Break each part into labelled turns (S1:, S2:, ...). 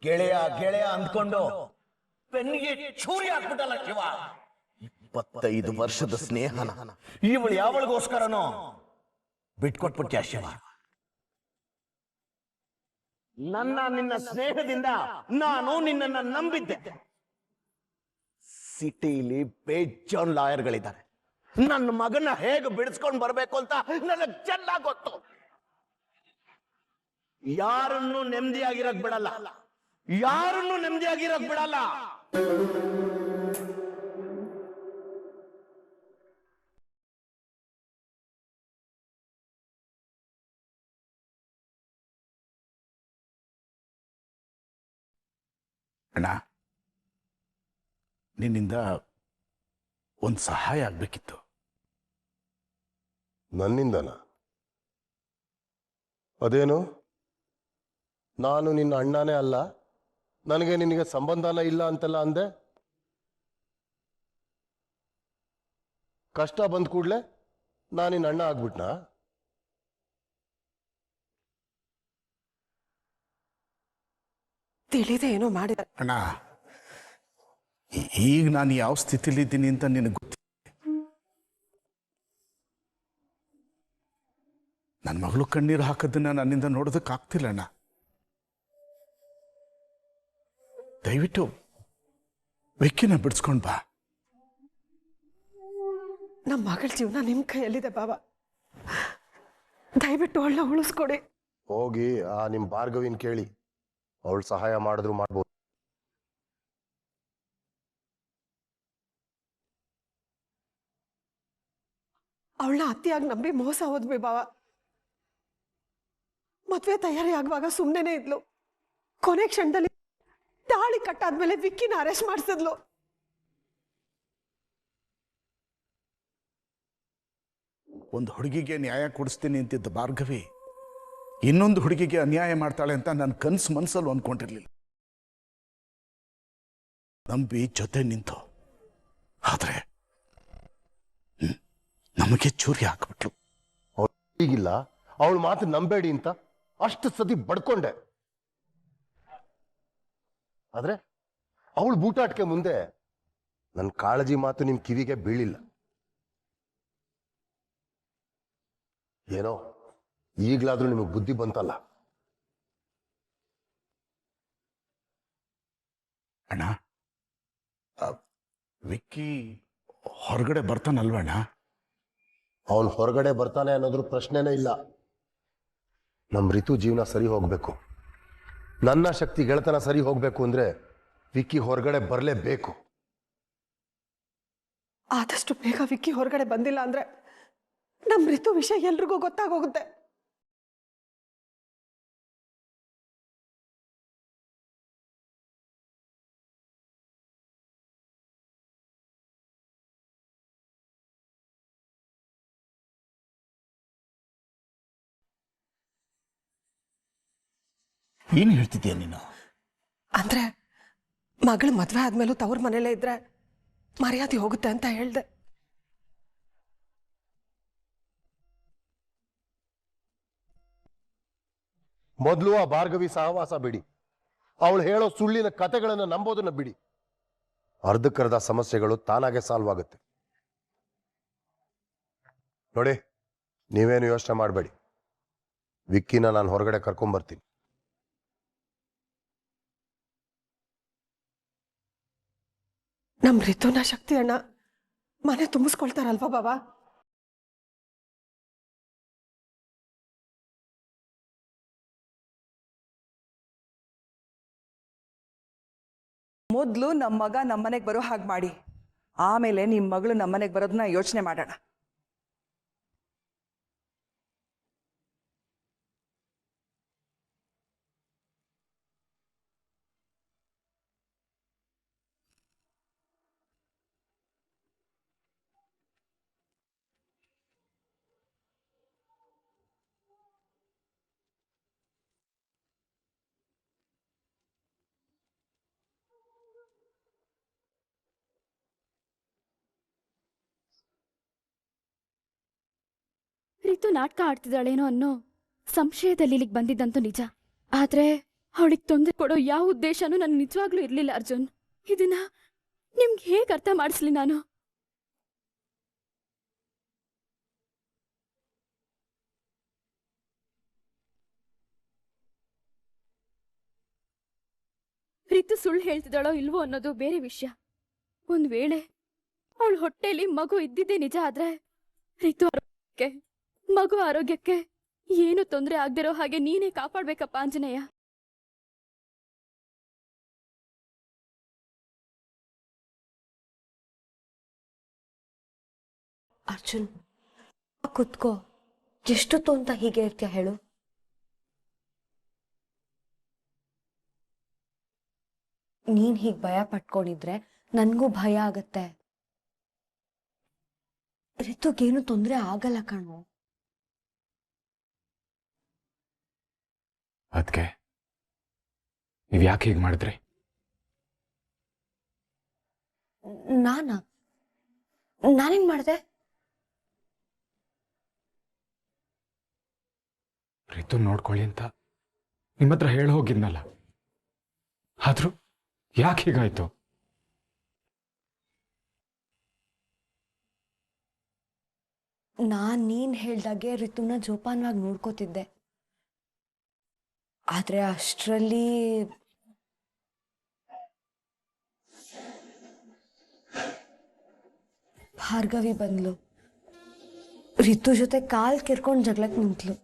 S1: ಗೆಳೆಯ ಗೆಳೆಯ ಅಂದ್ಕೊಂಡು ಪೆನ್ನಿಗೆ ಚೂರಿ ಹಾಕ್ಬಿಟ್ಟಲ್ಲ ಶಿವ. 25 ವರ್ಷದ ಸ್ನೇಹನ ಇವಳು ಯಾವಳಿಗೋಸ್ಕರನೋ ಬಿಟ್ಕೊಟ್ಬಿಟ್ಟ ಶಿವ. ನಿನ್ನ ಸ್ನೇಹದಿಂದ ನಾನು ನಿನ್ನನ್ನು ನಂಬಿದ್ದೆ. ಸಿಟಿಲಿ ಬೇಜಾನ್ ಲಾಯರ್ಗಳಿದ್ದಾರೆ. ನನ್ನ ಮಗನ ಹೇಗೆ ಬಿಡಿಸ್ಕೊಂಡು ಬರ್ಬೇಕು ಅಂತ ನನಗೆ ಚೆನ್ನಾಗಿ ಗೊತ್ತು. ಯಾರನ್ನು ನೆಮ್ಮದಿಯಾಗಿರಕ್ ಬಿಡಲ್ಲ, ಯಾರನ್ನು ನೆಮ್ಮದಿಯಾಗಿರಕ್ ಬಿಡಲ್ಲ. ಅಣ್ಣ, ನಿನ್ನಿಂದ ಒಂದು ಸಹಾಯ ಆಗ್ಬೇಕಿತ್ತು.
S2: ನನ್ನಿಂದನ? ಅದೇನು? ನಾನು ನಿನ್ನ ಅಣ್ಣನೇ ಅಲ್ಲ, ನನಗೆ ನಿನಗೆ ಸಂಬಂಧನ ಇಲ್ಲ ಅಂತೆಲ್ಲ ಅಂದೆ. ಕಷ್ಟ ಬಂದ ಕೂಡಲೇ ನಾನು ನಿನ್ನ ಅಣ್ಣ ಆಗ್ಬಿಟ್ನಾ?
S3: ತಿಳಿದೆ ಏನೋ ಮಾಡಿದ.
S1: ಅಣ್ಣ, ಈಗ ನಾನು ಯಾವ ಸ್ಥಿತಿಲಿದ್ದೀನಿ ಅಂತ ನಿನಗೆ ಗೊತ್ತಿಲ್ಲ. ನನ್ನ ಮಗಳು ಕಣ್ಣೀರು ಹಾಕೋದನ್ನ ನನ್ನಿಂದ ನೋಡೋದಕ್ಕಾಗ್ತಿಲ್ಲ ಅಣ್ಣ. ದಯವಿಟ್ಟು ವಿಕ್ಕಿನ ಬಿಡಿಸ್ಕೊಂಡ್ ಬಾ.
S3: ನಮ್ಮ ಮಗಳ ಜೀವನ ನಿಮ್ಮ ಕೈಯಲ್ಲಿದೆ ಬಾಬಾ, ದಯವಿಟ್ಟು ಅವಳನ್ನ ಉಳಿಸ್ಕೊಡಿ.
S2: ಹೋಗಿ ಆ ನಿಮ್ಮ ಭಾರ್ಗವಿನ ಕೇಳಿ, ಅವಳು ಸಹಾಯ ಮಾಡಿದ್ರು ಮಾಡ್ಬೋದು.
S3: ಅವಳನ್ನ ಅತಿಯಾಗಿ ನಂಬಿ ಮೋಸ ಹೋದ್ವಿ ಬಾವ. ಮದ್ವೆ ತಯಾರಿ ಆಗುವಾಗ ಸುಮ್ಮನೆ ಇದ್ಲು. ಕೊನೆ ಕ್ಷಣದಲ್ಲಿ ತಾಳಿ ಕಟ್ಟಾದ್ಮೇಲೆ ವಿಕ್ಕಿನ ಅರೆಸ್ಟ್ ಮಾಡಿಸಿದ್ಲು.
S1: ಒಂದು ಹುಡುಗಿಗೆ ನ್ಯಾಯ ಕೊಡಿಸ್ತೀನಿ ಅಂತಿದ್ದ ಭಾರ್ಗವಿ ಇನ್ನೊಂದು ಹುಡುಗಿಗೆ ಅನ್ಯಾಯ ಮಾಡ್ತಾಳೆ ಅಂತ ನನ್ನ ಕನಸು ಮನಸ್ಸಲ್ಲಿ ಅಂದ್ಕೊಂಡಿರ್ಲಿಲ್ಲ. ನಂಬಿ ಜೊತೆ ನಿಂತು, ಆದ್ರೆ ನಮಗೆ ಚೂರಿ ಹಾಕ್ಬಿಟ್ಲು.
S2: ಈಗಿಲ್ಲ ಅವಳು ಮಾತು ನಂಬೇಡಿ ಅಂತ ಅಷ್ಟು ಸತಿ ಬಡ್ಕೊಂಡೆ. ಆದ್ರೆ ಅವಳು ಬೂಟಾಟ್ಕೆ ಮುಂದೆ ನನ್ನ ಕಾಳಜಿ ಮಾತು ನಿಮ್ ಕಿವಿಗೆ ಬೀಳಿಲ್ಲ. ಏನೋ ಈಗ್ಲಾದ್ರೂ ನಿಮಗೆ ಬುದ್ಧಿ ಬಂತಲ್ಲ.
S1: ಅಣ್ಣ, ವಿಕ್ಕಿ ಹೊರಗಡೆ ಬರ್ತಾನಲ್ವಣ್ಣ?
S2: ಅವನು ಹೊರಗಡೆ ಬರ್ತಾನೆ ಅನ್ನೋದ್ರ ಪ್ರಶ್ನೆನೇ ಇಲ್ಲ. ನಮ್ಮ ಋತು ಜೀವನ ಸರಿ ಹೋಗ್ಬೇಕು, ನನ್ನ ಶಕ್ತಿ ಗೆಳತನ ಸರಿ ಹೋಗ್ಬೇಕು ಅಂದ್ರೆ ವಿಕ್ಕಿ ಹೊರಗಡೆ ಬರಲೇಬೇಕು.
S3: ಆದಷ್ಟು ಬೇಗ ವಿಕ್ಕಿ ಹೊರಗಡೆ ಬಂದಿಲ್ಲ ಅಂದ್ರೆ ನಮ್ಮ ಋತು ವಿಷಯ ಎಲ್ರಿಗೂ ಗೊತ್ತಾಗೋಗುತ್ತೆ.
S1: ಏನು ಹೇಳ್ತಿದ್ದೀಯ ನೀನು?
S3: ಅಂದ್ರೆ ಮಗಳು ಮದ್ವೆ ಆದ್ಮೇಲೂ ತವ್ರ ಮನೇಲೇ ಇದ್ರೆ ಮರ್ಯಾದೆ ಹೋಗುತ್ತೆ ಅಂತ ಹೇಳ್ದೆ.
S2: ಮೊದಲು ಆ ಭಾರ್ಗವಿ ಸಹವಾಸ ಬಿಡಿ, ಅವಳು ಹೇಳೋ ಸುಳ್ಳಿನ ಕತೆಗಳನ್ನು ನಂಬೋದನ್ನ ಬಿಡಿ. ಅರ್ಧಕ್ಕರ್ಧ ಸಮಸ್ಯೆಗಳು ತಾನಾಗೆ ಸಾಲ್ವ್ ಆಗುತ್ತೆ. ನೋಡಿ, ನೀವೇನು ಯೋಚನೆ ಮಾಡಬೇಡಿ, ವಿಕ್ಕಿನ ನಾನು ಹೊರಗಡೆ ಕರ್ಕೊಂಡ್ಬರ್ತೀನಿ.
S3: ನಮ್ ಋತುನ ಶಕ್ತಿ ಅಣ್ಣ ಮನೆ ತುಂಬಿಸ್ಕೊಳ್ತಾರಲ್ವಾ ಬಾಬಾ?
S4: ಮೊದಲು ನಮ್ಮ ಮಗ ನಮ್ಮನೆಗೆ ಬರೋ ಹಾಗೆ ಮಾಡಿ, ಆಮೇಲೆ ನಿಮ್ಮ ಮಗಳು ನಮ್ಮನೆಗೆ ಬರೋದನ್ನ ಯೋಚನೆ ಮಾಡೋಣ.
S5: ರಿತು ನಾಟಕ ಆಡ್ತಿದ್ದಾಳೇನೋ ಅನ್ನೋ ಸಂಶಯದಲ್ಲಿ ಇಲ್ಲಿಗೆ ಬಂದಿದ್ದಂತೂ ನಿಜ. ಆದ್ರೆ ಅವಳಿಗೆ ತೊಂದರೆ ಕೊಡೋ ಯಾವ ಉದ್ದೇಶನೂ ನನ್ಗೆ ನಿಜವಾಗ್ಲೂ ಇರ್ಲಿಲ್ಲ ಅರ್ಜುನ್. ಇದನ್ನ ನಿಮ್ಗೆ ಹೇಗೆ ಅರ್ಥ ಮಾಡಿಸ್ಲಿ ನಾನು? ರಿತು ಸುಳ್ಳು ಹೇಳ್ತಿದ್ದಾಳೋ ಇಲ್ವೋ ಅನ್ನೋದು ಬೇರೆ ವಿಷಯ. ಒಂದ್ ವೇಳೆ ಅವಳ ಹೊಟ್ಟೆಲಿ ಮಗು ಇದ್ದಿದ್ದೇ ನಿಜ ಆದ್ರೆ ರಿತು ಆರೋಗ್ಯಕ್ಕೆ, ಮಗು ಆರೋಗ್ಯಕ್ಕೆ ಏನು ತೊಂದರೆ ಆಗ್ದಿರೋ ಹಾಗೆ ನೀನೇ ಕಾಪಾಡ್ಬೇಕಪ್ಪ ಆಂಜನೇಯ.
S6: ಅರ್ಜುನ್, ಕುತ್ಕೋ. ಎಷ್ಟೊತ್ತು ಅಂತ ಹೀಗೆ ಇರ್ತೀಯ ಹೇಳು? ನೀನ್ ಹೀಗ್ ಭಯ ಪಟ್ಕೊಂಡಿದ್ರೆ ನನ್ಗೂ ಭಯ ಆಗತ್ತೆ. ರಿತುಗೇನು ತೊಂದರೆ ಆಗಲ್ಲ ಕಣೋ.
S7: ಅದಕ್ಕೆ ನೀವ್ ಯಾಕೆ ಹೀಗೆ ಮಾಡಿದ್ರಿ?
S6: ನಾನೇನ್ ಮಾಡ್ದೆ?
S7: ರಿತು ನೋಡ್ಕೊಳ್ಳಿ ಅಂತ ನಿಮ್ಮ ಹತ್ರ ಹೇಳಿ ಹೋಗಿದ್ನಲ್ಲ, ಆದ್ರೂ ಯಾಕೆ ಹೀಗಾಯ್ತು?
S6: ನೀನ್ ಹೇಳ್ದಾಗೆ ರಿತುನ ಜೋಪಾನವಾಗಿ ನೋಡ್ಕೋತಿದ್ದೆ. ಆದ್ರೆ ಅಷ್ಟರಲ್ಲಿ ಭಾರ್ಗವಿ ಬಂದ್ಲು. ರಿತು ಜೊತೆ ಕಾಲ್ ಕೆರ್ಕೊಂಡ್ ಜಗಳಕ್ ನಿಂತ್ಲು.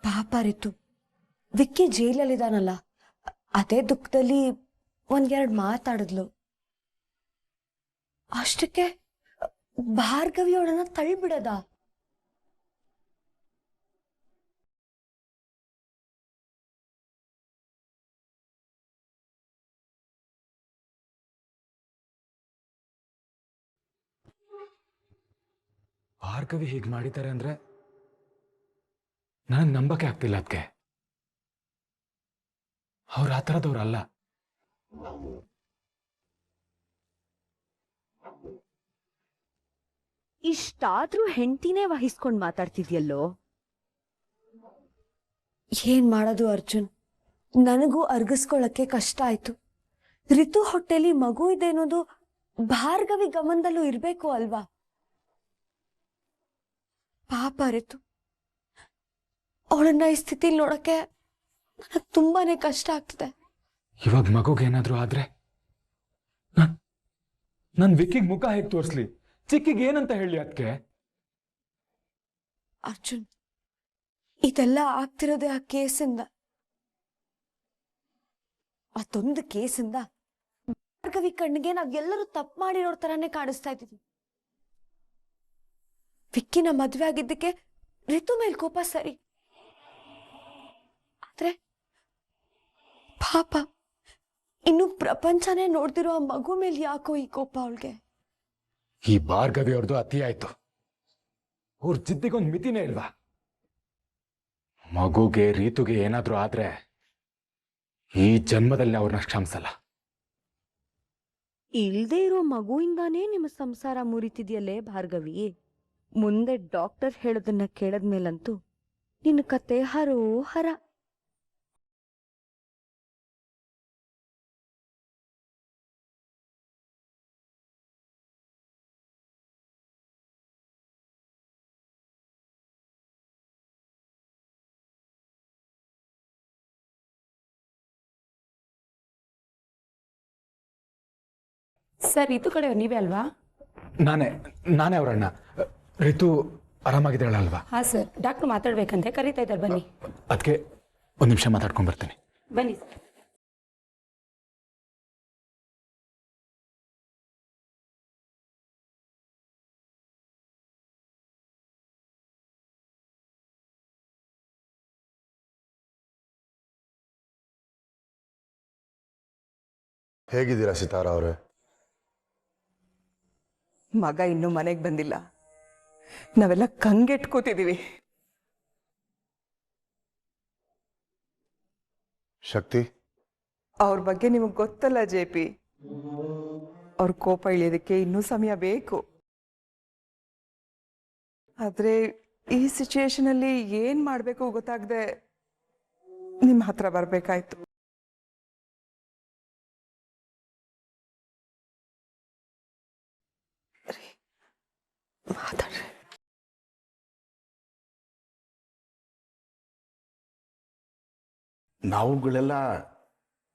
S6: ಪಾಪ ರಿತು, ವಿಕ್ಕಿ ಜೈಲಲ್ಲಿದ್ದಾನಲ್ಲ, ಅದೇ ದುಃಖದಲ್ಲಿ ಒಂದೆರಡು ಮಾತಾಡಿದ್ಲು. ಅಷ್ಟಕ್ಕೆ ಭಾರ್ಗವಿಯವಳನ್ನ ತಳ್ಳಿಬಿಡದ?
S7: ಭಾರ್ಗವಿ ಹೀಗೆ ಮಾಡಿದ್ದಾರೆ ಅಂದ್ರೆ ನನಗೆ ನಂಬಕ್ಕೆ ಆಗ್ತಿಲ್ಲ. ಅದಕ್ಕೆ ಅವ್ರು ಆ ಥರದವ್ರಲ್ಲ.
S6: ಇಷ್ಟಾದ್ರೂ ಹೆಂಡತಿನೇ ವಹಿಸ್ಕೊಂಡ್ ಮಾತಾಡ್ತಿದ್ಯಲ್ಲೋ. ಏನ್ ಮಾಡೋದು ಅರ್ಜುನ್, ನನಗೂ ಅರ್ಗಿಸ್ಕೊಳ್ಳಕ್ಕೆ ಕಷ್ಟ ಆಯ್ತು. ರಿತು ಹೊಟ್ಟೆಲಿ ಮಗು ಇದೆ ಅನ್ನೋದು ಭಾರ್ಗವಿ ಗಮನದಲ್ಲೂ ಇರ್ಬೇಕು ಅಲ್ವಾ? ಪಾಪ ರಿತು, ಅವಳನ್ನ ಈ ಸ್ಥಿತಿಲಿ ನೋಡಕ್ಕೆ ನನಗೆ ತುಂಬಾನೇ ಕಷ್ಟ ಆಗ್ತದೆ.
S7: ಇವಾಗ ಮಗುಗೆ ಏನಾದ್ರೂ ಆದ್ರೆ ನನ್ ವಿಕ್ಕಿಗೆ ಮುಖ ಹೇಗೆ ತೋರಿಸ್ಲಿ? ಚಿಕ್ಕಿಗೆ ಏನಂತ ಹೇಳಿ? ಅದಕ್ಕೆ
S6: ಅರ್ಜುನ್, ಇದೆಲ್ಲ ಆಗ್ತಿರೋದೇ ಆ ಕೇಸಿಂದ. ಅದೊಂದು ಕೇಸಿಂದ ಭಾರ್ಗವಿ ಕಣ್ಣಿಗೆ ನಾವೆಲ್ಲರೂ ತಪ್ಪು ಮಾಡಿರೋ ತರಾನೇ ಕಾಣಿಸ್ತಾ ಇದ್ದೀವಿ. ವಿಕ್ಕಿನ ಮದ್ವೆ ಆಗಿದ್ದಕ್ಕೆ ರಿತು ಮೇಲ್ ಕೋಪ ಸರಿ, ಆದ್ರೆ ಪಾಪ ಇನ್ನು ಪ್ರಪಂಚನೇ ನೋಡ್ತಿರೋ ಆ ಮಗು ಮೇಲೆ ಯಾಕೋ ಈ ಕೋಪ ಅವಳಿಗೆ?
S7: ಈ ಭಾರ್ಗವಿ ಅವ್ರದ್ದು ಅತಿ ಆಯ್ತು. ಅವ್ರ ಜಿದ್ದಿಗೊಂದು ಮಿತಿನೇ ಇಲ್ವಾ? ಮಗುಗೆ ರೀತುಗೆ ಏನಾದ್ರೂ ಆದ್ರೆ ಈ ಜನ್ಮದಲ್ಲಿ ಅವ್ರನ್ನ ಕ್ಷಮಿಸಲ್ಲ.
S6: ಇಲ್ದೇ ಇರೋ ಮಗುವಿಂದಾನೇ ನಿಮ್ಮ ಸಂಸಾರ ಮುರಿತಿದ್ಯಲ್ಲೇ ಭಾರ್ಗವಿ. ಮುಂದೆ ಡಾಕ್ಟರ್ ಹೇಳೋದನ್ನ ಕೇಳದ್ಮೇಲಂತೂ ನಿನ್ನ ಕತೆ ಹರೋ ಹರ.
S8: ಸರ್, ಇದು ಕಡೆ ನೀವೇ ಅಲ್ವಾ?
S7: ನಾನೇ ಅವರಣ್ಣ. ರಿತು ಆರಾಮಾಗಿದ್ದಾಳಲ್ವಾ?
S8: ಹಾಂ ಸರ್, ಡಾಕ್ಟ್ರು ಮಾತಾಡ್ಬೇಕಂತೆ ಕರೀತಾ ಇದ್ದಾರೆ, ಬನ್ನಿ.
S7: ಅದಕ್ಕೆ ಒಂದು ನಿಮಿಷ ಮಾತಾಡ್ಕೊಂಡು ಬರ್ತೀನಿ.
S8: ಬನ್ನಿ ಸರ್.
S2: ಹೇಗಿದ್ದೀರಾ ಸಿತಾರಾ ಅವರೇ?
S4: ಮಗ ಇನ್ನೂ ಮನೆಗೆ ಬಂದಿಲ್ಲ. ನಾವೆಲ್ಲ ಕಂಗೆಟ್ ಕೂತಿದ್ದೀವಿ.
S2: ಶಕ್ತಿ,
S4: ಅವ್ರ ಬಗ್ಗೆ ನಿಮಗೆ ಗೊತ್ತಲ್ಲ JP, ಅವ್ರ ಕೋಪ ಇಳಿಯೋದಕ್ಕೆ ಇನ್ನೂ ಸಮಯ ಬೇಕು. ಆದ್ರೆ ಈ ಸಿಚುಯೇಷನಲ್ಲಿ ಏನು ಮಾಡಬೇಕು ಗೊತ್ತಾಗದೆ ನಿಮ್ಮ ಹತ್ರ ಬರಬೇಕಾಯ್ತು.
S3: ಮಾತಾಡ್ರಿ.
S1: ನಾವುಗಳೆಲ್ಲ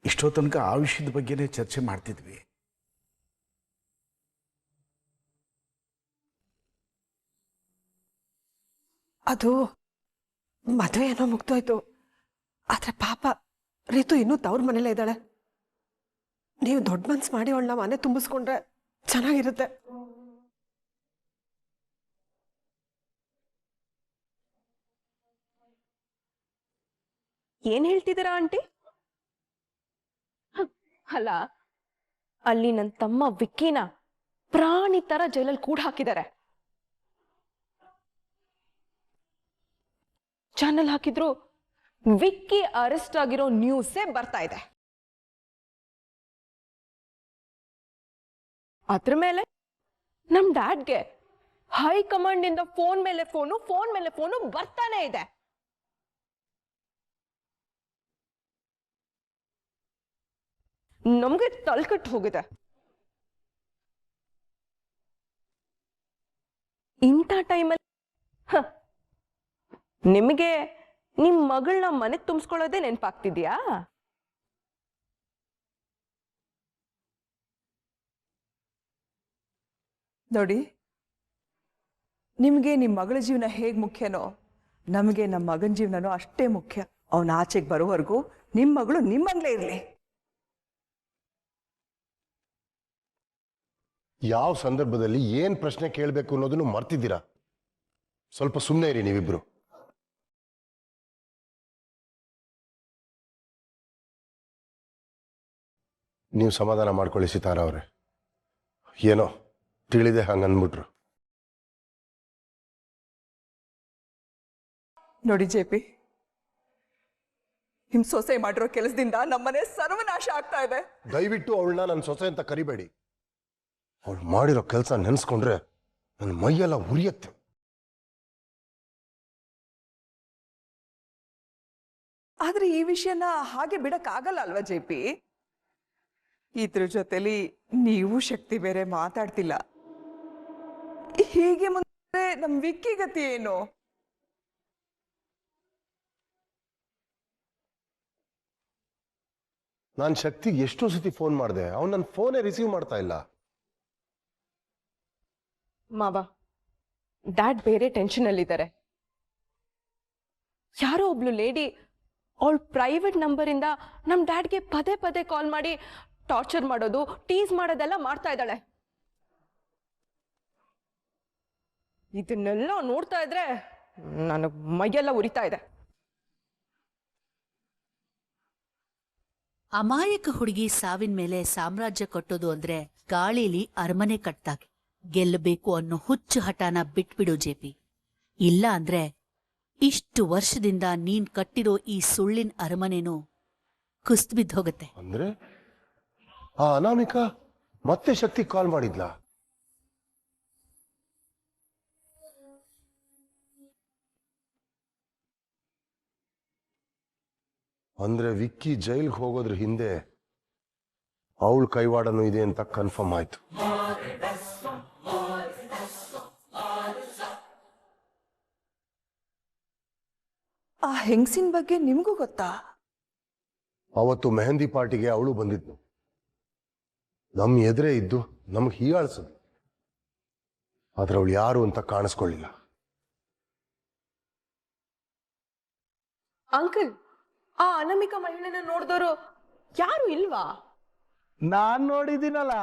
S1: ಇಷ್ಟೋ ತನಕ ಆ ವಿಷಯದ ಬಗ್ಗೆನೇ ಚರ್ಚೆ ಮಾಡ್ತಿದ್ವಿ.
S3: ಅದು ಮದುವೆ ಏನೋ ಮುಗ್ದೋಯ್ತು. ಆದ್ರೆ ಪಾಪ ರಿತು ಇನ್ನೂ ತವ್ರ ಮನೇಲೇ ಇದ್ದಾಳೆ. ನೀವು ದೊಡ್ಡ ಮನ್ಸು ಮಾಡಿ ಅವಳನ್ನ ಮನೆ ತುಂಬಿಸ್ಕೊಂಡ್ರೆ ಚೆನ್ನಾಗಿರುತ್ತೆ.
S9: ಏನ್ ಹೇಳ್ತಿದ್ದೀರಾ ಆಂಟಿ? ಅಲ್ಲ, ಅಲ್ಲಿ ನನ್ನ ತಮ್ಮ ವಿಕ್ಕಿನ ಪ್ರಾಣಿ ತರ ಜೈಲಲ್ಲಿ ಕೂಡ ಹಾಕಿದ್ದಾರೆ. ಚಾನಲ್ ಹಾಕಿದ್ರು ವಿಕ್ಕಿ ಅರೆಸ್ಟ್ ಆಗಿರೋ ನ್ಯೂಸೇ ಬರ್ತಾ ಇದೆ. ಅದ್ರ ಮೇಲೆ ನಮ್ ಡ್ಯಾಡ್ಗೆ ಹೈಕಮಾಂಡ್ ಇಂದ ಫೋನ್ ಮೇಲೆ ಫೋನು ಬರ್ತಾನೆ ಇದೆ. ನಮ್ಗೆ ತಲ್ಕಟ್ಟು ಹೋಗಿದೆ. ಇಂಥ ಟೈಮಲ್ಲಿ ನಿಮಗೆ ನಿಮ್ ಮಗಳನ್ನ ಮನೆಗೆ ತುಂಬಿಸ್ಕೊಳ್ಳೋದೇ ನೆನಪಾಗ್ತಿದ್ಯಾ?
S4: ನೋಡಿ, ನಿಮಗೆ ನಿಮ್ಮ ಮಗಳ ಜೀವನ ಹೇಗೆ ಮುಖ್ಯನೋ ನಮಗೆ ನಮ್ಮ ಮಗನ ಜೀವನನೂ ಅಷ್ಟೇ ಮುಖ್ಯ. ಅವನ ಆಚೆಗೆ ಬರೋವರೆಗೂ ನಿಮ್ಮ ಮಗಳು ನಿಮ್ಮಂಗ್ಲೇ ಇರಲಿ.
S2: ಯಾವ ಸಂದರ್ಭದಲ್ಲಿ ಏನ್ ಪ್ರಶ್ನೆ ಕೇಳಬೇಕು ಅನ್ನೋದನ್ನು ಮರ್ತಿದ್ದೀರಾ. ಸ್ವಲ್ಪ ಸುಮ್ಮನೆ ಇರಿ ನೀವಿಬ್ರು. ನೀವು ಸಮಾಧಾನ ಮಾಡ್ಕೊಳ್ಳಿ ಸಿತಾರ ಅವರೇ. ಏನೋ ತಿಳಿದೆ ಹಂಗನ್ಬಿಟ್ರು.
S4: ನೋಡಿ ಜೆ ಪಿ, ನಿಮ್ ಸೊಸೆ ಮಾಡಿರೋ ಕೆಲಸದಿಂದ ನಮ್ಮನೆ ಸರ್ವನಾಶ ಆಗ್ತಾ ಇದೆ.
S2: ದಯವಿಟ್ಟು ಅವಳನ್ನ ನನ್ನ ಸೊಸೆ ಅಂತ ಕರಿಬೇಡಿ. ಅವಳು ಮಾಡಿರೋ ಕೆಲಸ ನೆನೆಸ್ಕೊಂಡ್ರೆ ನನ್ನ ಮೈಯೆಲ್ಲ ಉರಿಯತ್ತೆ.
S4: ಆದ್ರೆ ಈ ವಿಷಯನ ಹಾಗೆ ಬಿಡಕ್ಕಾಗಲ್ಲ ಅಲ್ವಾ ಜೆ ಪಿ? ಇದ್ರ ಜೊತೆಲಿ ನೀವು ಶಕ್ತಿ ಬೇರೆ ಮಾತಾಡ್ತಿಲ್ಲ. ಹೀಗೆ ಮುಂದೆ ನಮ್ ವಿಕ್ಕಿ ಗತಿ ಏನು?
S2: ನಾನು ಶಕ್ತಿಗೆ ಎಷ್ಟೋ ಸತಿ ಫೋನ್ ಮಾಡಿದೆ, ಅವ್ನು ನನ್ನ ಫೋನೇ ರಿಸೀವ್ ಮಾಡ್ತಾ ಇಲ್ಲ.
S9: ಮಾವ, ಡ್ಯಾಡ್ ಬೇರೆ ಟೆನ್ಷನ್ ಅಲ್ಲಿದ್ದಾರೆ. ಯಾರೋ ಒಬ್ಳು ಲೇಡಿ ಅವಳ ಪ್ರೈವೇಟ್ ನಂಬರ್ ಇಂದ ನಮ್ ಡ್ಯಾಡ್ಗೆ ಪದೇ ಪದೇ ಕಾಲ್ ಮಾಡಿ ಟಾರ್ಚರ್ ಮಾಡೋದು, ಟೀಸ್ ಮಾಡೋದೆಲ್ಲ ಮಾಡ್ತಾ ಇದ್ದಾಳೆ. ಇದನ್ನೆಲ್ಲ ನೋಡ್ತಾ ಇದ್ರೆ ನನಗ್ ಮೈಯೆಲ್ಲ ಉರಿತಾ ಇದೆ.
S10: ಅಮಾಯಕ ಹುಡುಗಿ ಸಾವಿನ ಮೇಲೆ ಸಾಮ್ರಾಜ್ಯ ಕಟ್ಟೋದು ಅಂದ್ರೆ ಗಾಳಿಲಿ ಅರಮನೆ ಕಟ್ತಾಗೆ. ಗೆಲ್ಲಬೇಕು ಅನ್ನೋ ಹುಚ್ಚು ಹಠಾನ ಬಿಟ್ಬಿಡು ಜೆಪಿ. ಇಲ್ಲ ಅಂದ್ರೆ ಇಷ್ಟು ವರ್ಷದಿಂದ ನೀನ್ ಕಟ್ಟಿರೋ ಈ ಸುಳ್ಳಿನ ಅರಮನೆನೂ ಕುಸ್ತ್ ಬಿದ್ದು ಹೋಗತ್ತೆ.
S2: ಅಂದ್ರೆ ಆ ಅನಾಮಿಕಾ ಮತ್ತೆ ಶಕ್ತಿ ಕಾಲ್ ಮಾಡಿದ್ಲಾ? ಅಂದ್ರೆ ವಿಕ್ಕಿ ಜೈಲ್ಗೆ ಹೋಗೋದ್ರ ಹಿಂದೆ ಅವಳ ಕೈವಾಡನೂ ಇದೆ ಅಂತ ಕನ್ಫರ್ಮ್ ಆಯ್ತು.
S4: ಆ ಹೆಂಗಸಿನ ಬಗ್ಗೆ ನಿಮ್ಗೂ ಗೊತ್ತಾ?
S2: ಅವತ್ತು ಮೆಹಂದಿ ಪಾರ್ಟಿಗೆ ಅವಳು ಬಂದಿದ್ಲು. ನಮ್ ಎದುರೇ ಇದ್ದು ನಮ್ಗೆ ಹೀಯಾಳ್ಸದು. ಆದ್ರೆ ಅವಳು ಯಾರು ಅಂತ ಕಾಣಿಸ್ಕೊಳ್ಳಿಲ್ಲ.
S9: ಅಂಕಲ್, ಆ ಅನಾಮಿಕ ಮಹಿಳೆನ ನೋಡಿದವರು ಯಾರು ಇಲ್ವಾ?
S1: ನಾನ್ ನೋಡಿದ್ದೀನಲ್ಲ.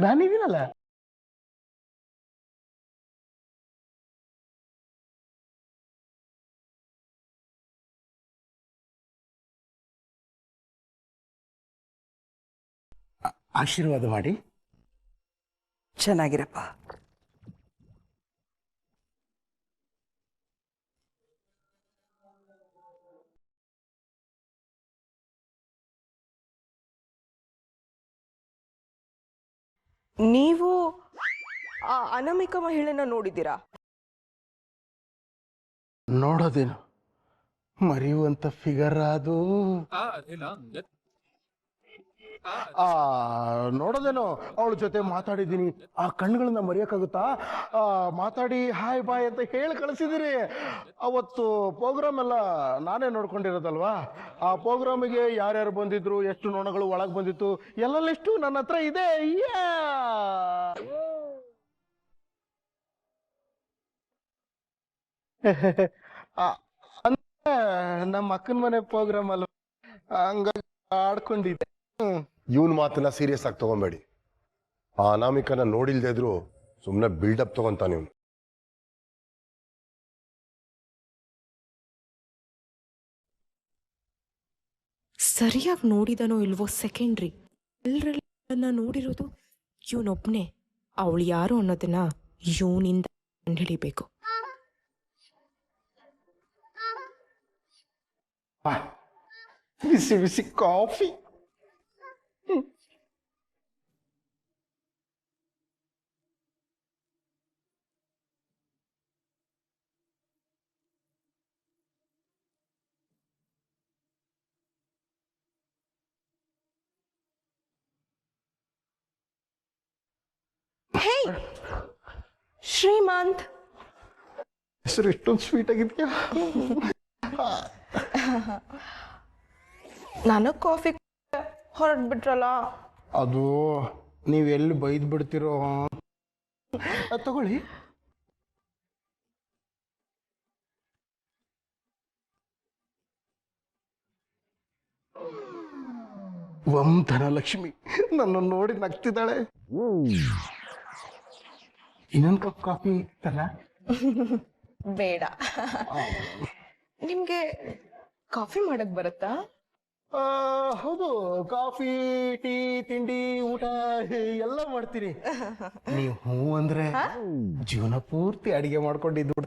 S11: ನಾನಿದ್ದೀನಲ್ಲ. ಆಶೀರ್ವಾದ ಮಾಡಿ.
S4: ಚೆನ್ನಾಗಿರಪ್ಪ.
S9: ನೀವು ಆ ಅನಾಮಿಕ ಮಹಿಳೆನ ನೋಡಿದ್ದೀರಾ?
S11: ನೋಡೋದೇನು ಮರೆಯುವಂತ ಫಿಗರ್ ಅದು. ನೋಡೋದೇನೋ ಅವಳ ಜೊತೆ ಮಾತಾಡಿದ್ದೀನಿ. ಆ ಕಣ್ಣುಗಳನ್ನ ಮರೆಯೋಕ್ಕಾಗುತ್ತಾ? ಮಾತಾಡಿ ಹಾಯ್ ಬಾಯ್ ಅಂತ ಹೇಳಿ ಕಳಿಸಿದಿರಿ. ಅವತ್ತು ಪ್ರೋಗ್ರಾಮ್ ಎಲ್ಲ ನಾನೇ ನೋಡ್ಕೊಂಡಿರೋದಲ್ವಾ. ಆ ಪ್ರೋಗ್ರಾಮಿಗೆ ಯಾರ್ಯಾರು ಬಂದಿದ್ರು, ಎಷ್ಟು ನೋಣಗಳು ಒಳಗೆ ಬಂದಿತ್ತು, ಎಲ್ಲ ಲಿಸ್ಟು ನನ್ನ ಹತ್ರ ಇದೆ. ಅಂದ್ರೆ ನಮ್ಮ ಅಕ್ಕನ ಮನೆ ಪ್ರೋಗ್ರಾಮ್ ಅಲ್ವಾ, ಹಂಗಾಗಿ ಆಡ್ಕೊಂಡಿದ್ದೆ.
S2: ಇವನ್ ಮಾತನ್ನ ಸೀರಿಯಸ್ ಆಗಿ ತಗೊಂಬೇಡಿ. ಆ ಅನಾಮಿಕನ ನೋಡಿಲ್ದೇ ಇದ್ರು ಸುಮ್ಮನೆ ಬಿಲ್ಡಪ್ ತಗೊಂತಾನೆ ಇವನು.
S9: ಸರಿಯಾಗಿ ನೋಡಿದನೋ ಇಲ್ವೋ ಸೆಕೆಂಡ್ರಿ, ಎಲ್ಲರನ್ನ ನೋಡಿರೋದು ಇವನೊಬ್ನೇ. ಅವಳು ಯಾರು ಅನ್ನೋದನ್ನ ಇವನಿಂದ ಕಂಡುಹಿಡಿಬೇಕು.
S11: ಬಿಸಿ ಬಿಸಿ ಕಾಫಿ.
S9: ಹೇ ಶ್ರೀಮಂತ್,
S11: ಹೆಸರು ಇಷ್ಟೊಂದು ಸ್ವೀಟ್ ಆಗಿದ್ಯಾ?
S9: ನನಗ್ ಕಾಫಿ ಹೊರಡ್ಬಿಟ್ರಲ್ಲ.
S11: ಅದು ನೀವು ಎಲ್ಲಿ ಬೈದ್ ಬಿಡ್ತಿರೋ. ತಗೊಳ್ಳಿ. ಧನಲಕ್ಷ್ಮಿ ನನ್ನ ನೋಡಿ ನಗ್ತಿದ್ದಾಳೆ. ಇನ್ನೊಂದು ಕಪ್ ಕಾಫಿ ತಲ್ಲ?
S9: ಬೇಡ. ನಿಮ್ಗೆ ಕಾಫಿ ಮಾಡಕ್ ಬರುತ್ತಾ?
S11: ಹೌದು, ಕಾಫಿ, ಟೀ, ತಿಂಡಿ, ಊಟ ಎಲ್ಲ ಮಾಡ್ತೀನಿ. ನೀವು ಹೂ ಅಂದ್ರೆ ಜೀವನ ಪೂರ್ತಿ ಅಡಿಗೆ ಮಾಡ್ಕೊಂಡಿದ್ದು.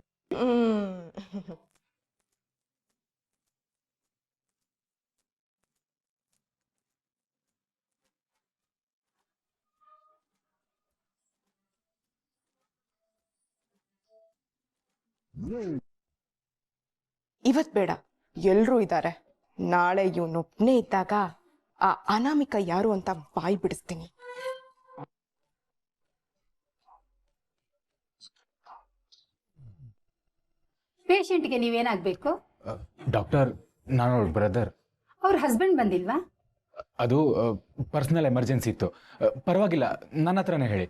S9: ಇವತ್ ಬೇಡ, ಎಲ್ರೂ ಇದ್ದಾರೆ. ನಾಳೆ ಇವನೊಬ್ನೇ ಇದ್ದಾಗ ಆ ಅನಾಮಿಕ ಯಾರು ಅಂತ ಬಾಯಿ ಬಿಡಿಸ್ತೀನಿ.
S8: ಪೇಷಂಟ್ಗೆ ನೀವೇನಾಗಬೇಕು?
S7: ಡಾಕ್ಟರ್, ನಾನು ಅವ್ರ ಬ್ರದರ್.
S8: ಅವ್ರ ಹಸ್ಬೆಂಡ್ ಬಂದಿಲ್ವಾ?
S7: ಅದು ಪರ್ಸನಲ್ ಎಮರ್ಜೆನ್ಸಿ ಇತ್ತು. ಪರವಾಗಿಲ್ಲ, ನನ್ನ ಹತ್ರನೇ ಹೇಳಿ.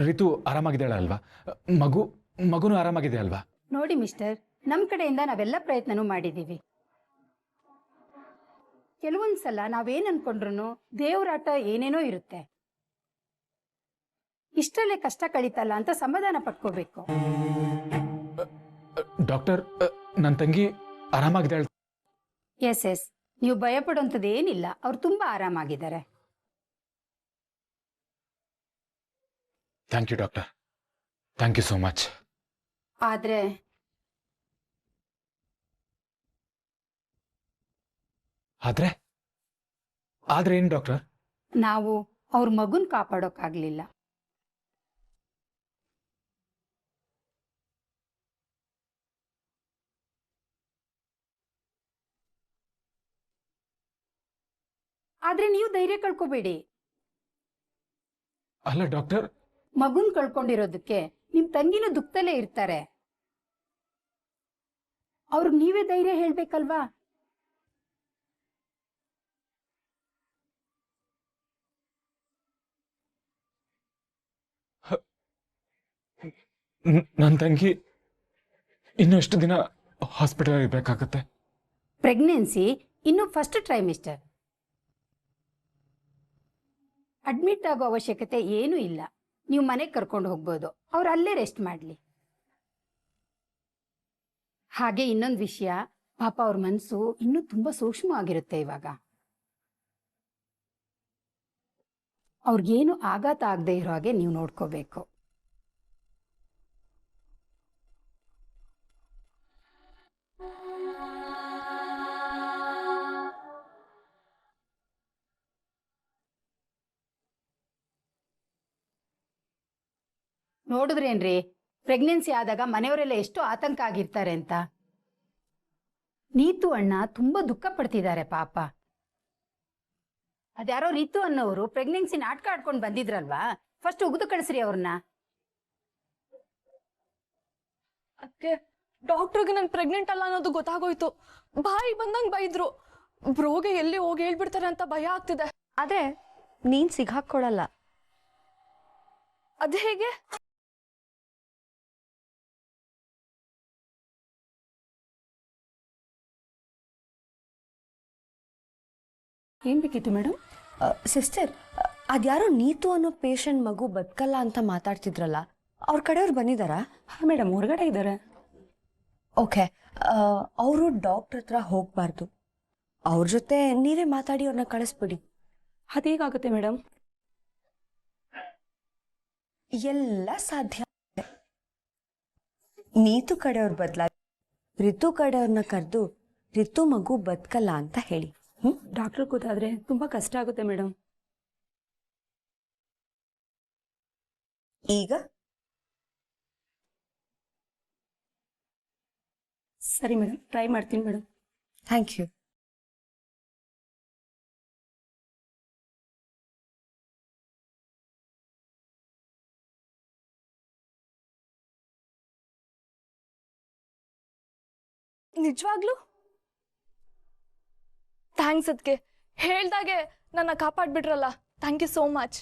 S7: ರಿತು ಆರಾಮಾಗಿದ್ದಾಳ ಅಲ್ವಾ? ಮಗುನು ಆರಾಮಾಗಿದೆ ಅಲ್ವಾ?
S8: ನೋಡಿ ಮಿಸ್ಟರ್, ನಮ್ಮ ಕಡೆಯಿಂದ ನಾವೆಲ್ಲ ಪ್ರಯತ್ನನೂ ಮಾಡಿದ್ದೀವಿ. ಕೆಲವೊಂದ್ಸಲ ನಾವೇನ್ ಅನ್ಕೊಂಡ್ರು ದೇವ್ರಾಟ ಏನೇನೋ ಇರುತ್ತೆ. ಇಷ್ಟಲ್ಲೇ ಕಷ್ಟ ಕಳೀತಲ್ಲ ಅಂತ ಸಮಾಧಾನ ಪಡ್ಕೋಬೇಕು.
S7: ಡಾಕ್ಟರ್, ನನ್ನ ತಂಗಿ ಆರಾಮಾಗಿದ್ದಾಳೆ.
S8: ಎಸ್, ನೀವು ಭಯ ಪಡುವಂಥದ್ದು ಏನಿಲ್ಲ. ಅವ್ರು ತುಂಬಾ ಆರಾಮಾಗಿದ್ದಾರೆ.
S7: Thank you doctor, thank you so much.
S8: ಆದ್ರೆ
S7: ಏನು ಡಾಕ್ಟರ್?
S8: ನಾವು ಅವ್ರ ಮಗುನ್ ಕಾಪಾಡೋಕ್ಕಾಗ್ಲಿಲ್ಲ. ಆದ್ರೆ ನೀವು ಧೈರ್ಯ ಕಳ್ಕೋಬೇಡಿ.
S7: ಅಲ್ಲ ಡಾಕ್ಟರ್,
S8: ಮಗುನ್ ಕಳ್ಕೊಂಡಿರೋದಕ್ಕೆ ನಿಮ್ ತಂಗಿನೂ ದುಃಖದಲ್ಲೇ ಇರ್ತಾರೆ. ಅವ್ರಿಗೆ ನೀವೇ ಧೈರ್ಯ ಹೇಳ್ಬೇಕಲ್ವಾ?
S7: ನನ್ನ ತಂಗಿ ಇನ್ನು ಎಷ್ಟು ದಿನ ಹಾಸ್ಪಿಟಲ್ ಇರಬೇಕಾಗತ್ತೆ?
S8: ಪ್ರೆಗ್ನೆನ್ಸಿ ಇನ್ನು ಫಸ್ಟ್ ಟ್ರೈಮಿಸ್ಟರ್. ಅಡ್ಮಿಟ್ ಆಗೋ ಅವಶ್ಯಕತೆ ಏನೂ ಇಲ್ಲ. ನೀವು ಮನೆಗೆ ಕರ್ಕೊಂಡು ಹೋಗ್ಬೋದು. ಅವ್ರು ಅಲ್ಲೇ ರೆಸ್ಟ್ ಮಾಡಲಿ. ಹಾಗೆ ಇನ್ನೊಂದು ವಿಷಯ, ಪಾಪ ಅವ್ರ ಮನಸ್ಸು ಇನ್ನೂ ತುಂಬಾ ಸೂಕ್ಷ್ಮವಾಗಿರುತ್ತೆ. ಇವಾಗ ಅವ್ರಿಗೇನು ಆಘಾತ ಆಗದೆ ಇರೋ ಹಾಗೆ ನೀವು ನೋಡ್ಕೋಬೇಕು. ನೋಡಿದ್ರೇನ್ರಿ ಪ್ರೆಗ್ನೆನ್ಸಿ ಆದಾಗ ಮನೆಯವರೆಲ್ಲ ಎಷ್ಟು ಆತಂಕ ಆಗಿರ್ತಾರೆ ಅಂತ. ನೀತು ಅಣ್ಣ ತುಂಬಾ ದುಃಖ ಪಡ್ತಿದ್ದಾರೆ ಪಾಪ. ಅದ್ಯಾರೋ ರೀತು ಅನ್ನೋರು ಪ್ರೆಗ್ನೆನ್ಸಿ ನಾಟಕ ಆಡ್ಕೊಂಡು ಬಂದಿದ್ರಲ್ವಾ, ಫಸ್ಟ್ ಉಗಿದು ಕಳಿಸ್ರಿ ಅವ್ರನ್ನ.
S5: ಅದಕ್ಕೆ ಡಾಕ್ಟರ್ಗೆ ನಾನು ಪ್ರೆಗ್ನೆಂಟ್ ಅಲ್ಲ ಅನ್ನೋದು ಗೊತ್ತಾಗೋಯ್ತು. ಬಾಯಿ ಬಂದಂಗ್ ಬೈದ್ರು. ಬ್ರೋಗೆ ಎಲ್ಲಿ ಹೋಗಿ ಹೇಳ್ಬಿಡ್ತಾರೆ ಅಂತ ಭಯ ಆಗ್ತಿದೆ.
S6: ಆದ್ರೆ ನೀನ್ ಸಿಗಾಕೊಳ್ಳಲ್ಲ.
S5: ಅದ್ ಹೇಗೆ?
S8: ಏನ್ ಬೇಕಿತ್ತು ಮೇಡಮ್?
S6: ಸಿಸ್ಟರ್, ಅದ್ಯಾರೋ ನೀತು ಅನ್ನೋ ಪೇಷಂಟ್ ಮಗು ಬದುಕಲ್ಲ ಅಂತ ಮಾತಾಡ್ತಿದ್ರಲ್ಲ, ಅವ್ರ ಕಡೆಯವ್ರು ಬಂದಿದ್ದಾರಾ?
S8: ಮೇಡಮ್ ಹೊರಗಡೆ ಇದ್ದಾರೆ.
S6: ಓಕೆ, ಅವರು ಡಾಕ್ಟರ್ ಹತ್ರ ಹೋಗ್ಬಾರ್ದು. ಅವ್ರ ಜೊತೆ ನೀವೇ ಮಾತಾಡಿ ಅವ್ರನ್ನ ಕಳಿಸ್ಬಿಡಿ.
S8: ಅದೇಗಾಗುತ್ತೆ ಮೇಡಮ್?
S6: ಎಲ್ಲ ಸಾಧ್ಯ. ನೀತು ಕಡೆಯವ್ರ ಬದಲಾಗಿ ರಿತು ಕಡೆಯವ್ರನ್ನ ಕರೆದು ರಿತು ಮಗು ಬದುಕಲ್ಲ ಅಂತ ಹೇಳಿ.
S8: ಡಾಕ್ಟರ್ ಗೊತ್ತಾದ್ರೆ ತುಂಬಾ ಕಷ್ಟ ಆಗುತ್ತೆ ಮೇಡಮ್.
S6: ಈಗ
S8: ಸರಿ ಮೇಡಮ್, ಟ್ರೈ ಮಾಡ್ತೀನಿ ಮೇಡಮ್.
S6: Thank you.
S5: ನಿಜವಾಗ್ಲು ಥ್ಯಾಂಕ್ಸ್. ಅದಕ್ಕೆ ಹೇಳ್ದಾಗೆ ನನ್ನ ಕಾಪಾಡ್ಬಿಟ್ರಲ್ಲ. Thank you so much.